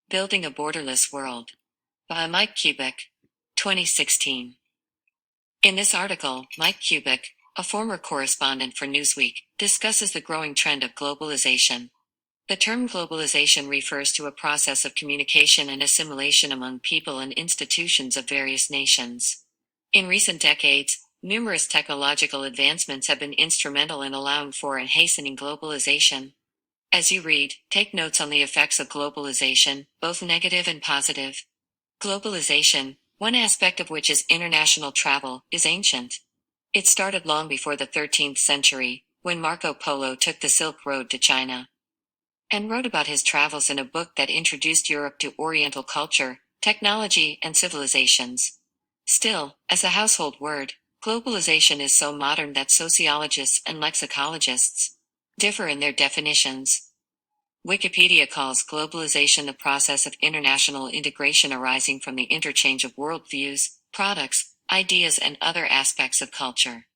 Building a Borderless World by Mike Kubik, 2016. In this article, Mike Kubik, a former correspondent for Newsweek, discusses the growing trend of globalization. The term globalization refers to a process of communication and assimilation among people and institutions of various nations. In recent decades, numerous technological advancements have been instrumental in allowing for and hastening globalization. As you read, take notes on the effects of globalization, both negative and positive. Globalization, one aspect of which is international travel, is ancient. It started long before the 13th century, when Marco Polo took the Silk Road to China and wrote about his travels in a book that introduced Europe to Oriental culture, technology, and civilizations. Still, as a household word, globalization is so modern that sociologists and lexicologists differ in their definitions. Wikipedia calls globalization the process of international integration arising from the interchange of worldviews, products, ideas, and other aspects of culture.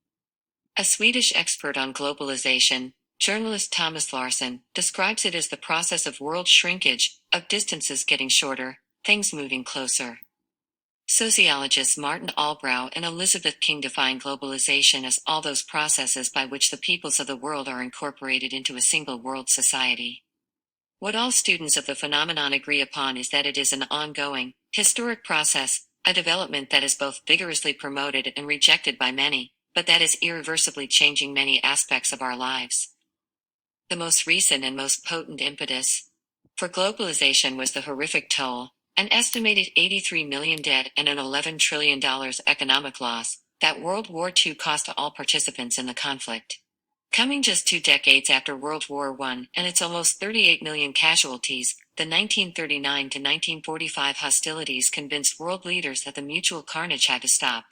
A Swedish expert on globalization, journalist Thomas Larsson, describes it as the process of world shrinkage, of distances getting shorter, things moving closer. Sociologists Martin Albrow and Elizabeth King define globalization as all those processes by which the peoples of the world are incorporated into a single world society. What all students of the phenomenon agree upon is that it is an ongoing, historic process, a development that is both vigorously promoted and rejected by many, but that is irreversibly changing many aspects of our lives. The most recent and most potent impetus for globalization was the horrific toll, an estimated 83 million dead and an $11 trillion economic loss, that World War II cost to all participants in the conflict. Coming just 2 decades after World War I and its almost 38 million casualties, the 1939 to 1945 hostilities convinced world leaders that the mutual carnage had to stop.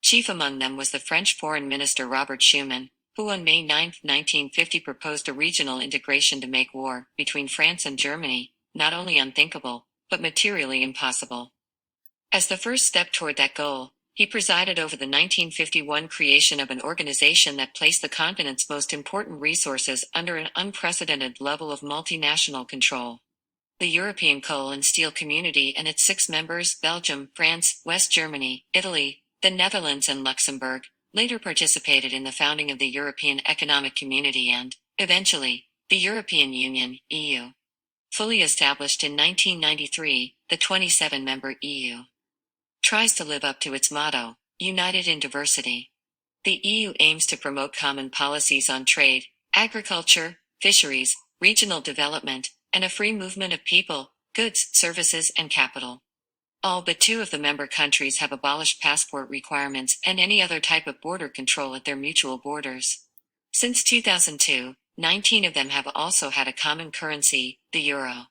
Chief among them was the French Foreign Minister Robert Schuman, who on May 9, 1950 proposed a regional integration to make war between France and Germany not only unthinkable, but materially impossible. As the first step toward that goal, he presided over the 1951 creation of an organization that placed the continent's most important resources under an unprecedented level of multinational control. The European Coal and Steel Community and its 6 members, Belgium, France, West Germany, Italy, the Netherlands, and Luxembourg, later participated in the founding of the European Economic Community and, eventually, the European Union, EU. Fully established in 1993, the 27-member EU tries to live up to its motto, United in Diversity. The EU aims to promote common policies on trade, agriculture, fisheries, regional development, and a free movement of people, goods, services, and capital. All but 2 of the member countries have abolished passport requirements and any other type of border control at their mutual borders. Since 2002, 19 of them have also had a common currency, the euro.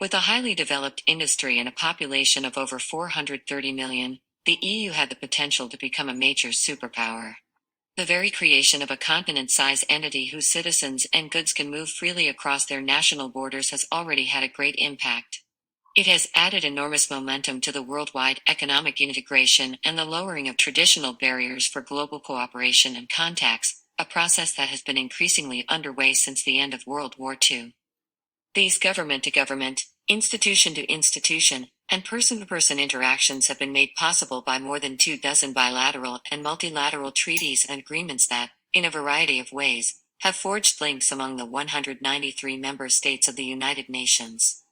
With a highly developed industry and a population of over 430 million, the EU had the potential to become a major superpower. The very creation of a continent-sized entity whose citizens and goods can move freely across their national borders has already had a great impact. It has added enormous momentum to the worldwide economic integration and the lowering of traditional barriers for global cooperation and contacts, a process that has been increasingly underway since the end of World War II. These government-to-government, institution-to-institution, and person-to-person interactions have been made possible by more than 24 bilateral and multilateral treaties and agreements that, in a variety of ways, have forged links among the 193 member states of the United Nations.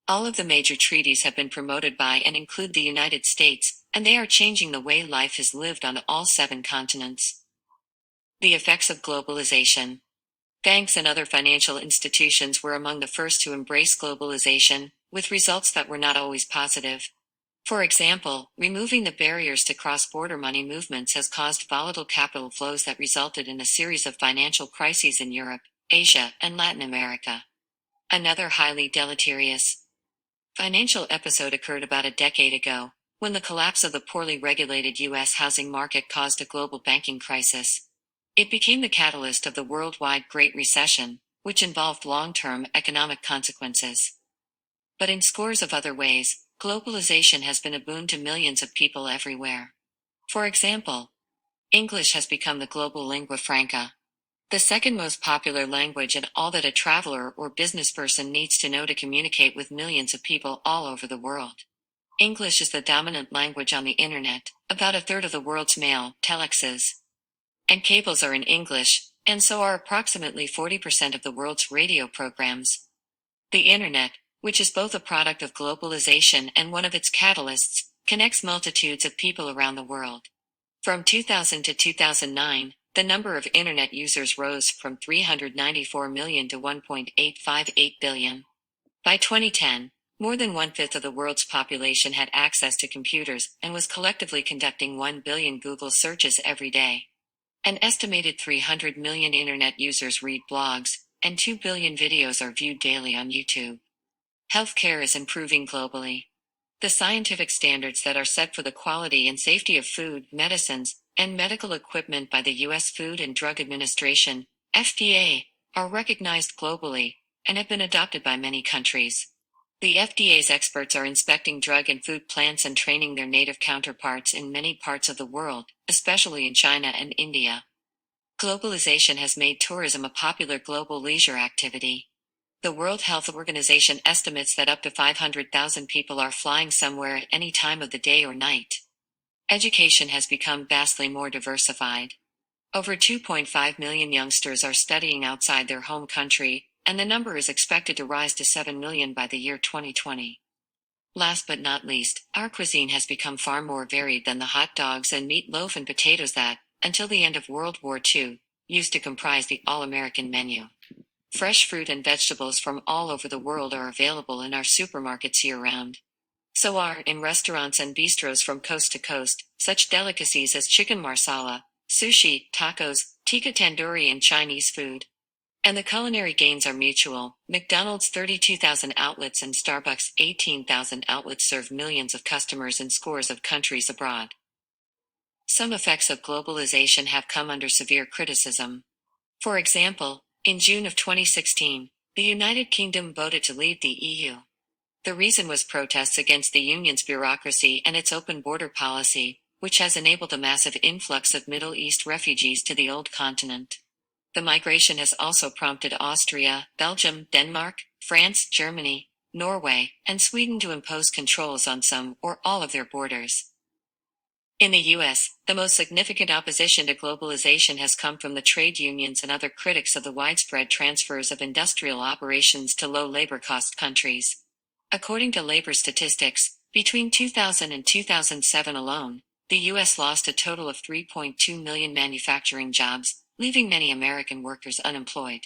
All of the major treaties have been promoted by and include the United States, and they are changing the way life is lived on all 7 continents. The effects of globalization. Banks and other financial institutions were among the first to embrace globalization, with results that were not always positive. For example, removing the barriers to cross-border money movements has caused volatile capital flows that resulted in a series of financial crises in Europe, Asia, and Latin America. Another highly deleterious financial episode occurred about a decade ago, when the collapse of the poorly regulated U.S. housing market caused a global banking crisis. It became the catalyst of the worldwide Great Recession, which involved long-term economic consequences. But in scores of other ways, globalization has been a boon to millions of people everywhere. For example, English has become the global lingua franca. The second most popular language and all that a traveler or business person needs to know to communicate with millions of people all over the world. English is the dominant language on the internet. About a third of the world's mail, telexes, and cables are in English, and so are approximately 40% of the world's radio programs. The internet, which is both a product of globalization and one of its catalysts, connects multitudes of people around the world. From 2000 to 2009, the number of internet users rose from 394 million to 1.858 billion. By 2010, more than one-fifth of the world's population had access to computers and was collectively conducting 1 billion Google searches every day. An estimated 300 million internet users read blogs, and 2 billion videos are viewed daily on YouTube. Healthcare is improving globally. The scientific standards that are set for the quality and safety of food, medicines, and medical equipment by the U.S. Food and Drug Administration, FDA, are recognized globally and have been adopted by many countries. The FDA's experts are inspecting drug and food plants and training their native counterparts in many parts of the world, especially in China and India. Globalization has made tourism a popular global leisure activity. The World Health Organization estimates that up to 500,000 people are flying somewhere at any time of the day or night. Education has become vastly more diversified. Over 2.5 million youngsters are studying outside their home country, and the number is expected to rise to 7 million by the year 2020. Last but not least, our cuisine has become far more varied than the hot dogs and meatloaf and potatoes that, until the end of World War II, used to comprise the all-American menu. Fresh fruit and vegetables from all over the world are available in our supermarkets year-round. So are, in restaurants and bistros from coast to coast, such delicacies as chicken marsala, sushi, tacos, tikka tandoori and Chinese food. And the culinary gains are mutual. McDonald's 32,000 outlets and Starbucks 18,000 outlets serve millions of customers in scores of countries abroad. Some effects of globalization have come under severe criticism. For example, in June of 2016, the United Kingdom voted to leave the EU. The reason was protests against the Union's bureaucracy and its open border policy, which has enabled a massive influx of Middle East refugees to the old continent. The migration has also prompted Austria, Belgium, Denmark, France, Germany, Norway, and Sweden to impose controls on some or all of their borders. In the U.S., the most significant opposition to globalization has come from the trade unions and other critics of the widespread transfers of industrial operations to low labor cost countries. According to labor statistics, between 2000 and 2007 alone, the U.S. lost a total of 3.2 million manufacturing jobs, leaving many American workers unemployed.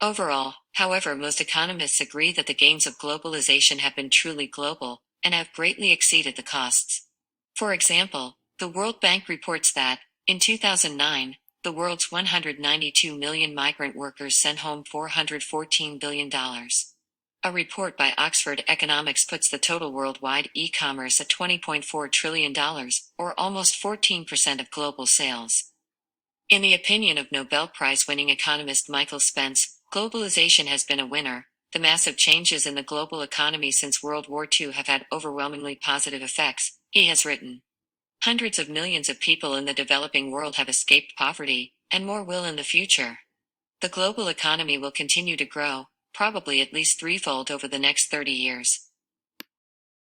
Overall, however, most economists agree that the gains of globalization have been truly global and have greatly exceeded the costs. For example, the World Bank reports that, in 2009, the world's 192 million migrant workers sent home $414 billion. A report by Oxford Economics puts the total worldwide e-commerce at $20.4 trillion, or almost 14% of global sales. In the opinion of Nobel Prize-winning economist Michael Spence, globalization has been a winner. The massive changes in the global economy since World War II have had overwhelmingly positive effects, he has written. Hundreds of millions of people in the developing world have escaped poverty, and more will in the future. The global economy will continue to grow, probably at least threefold over the next 30 years.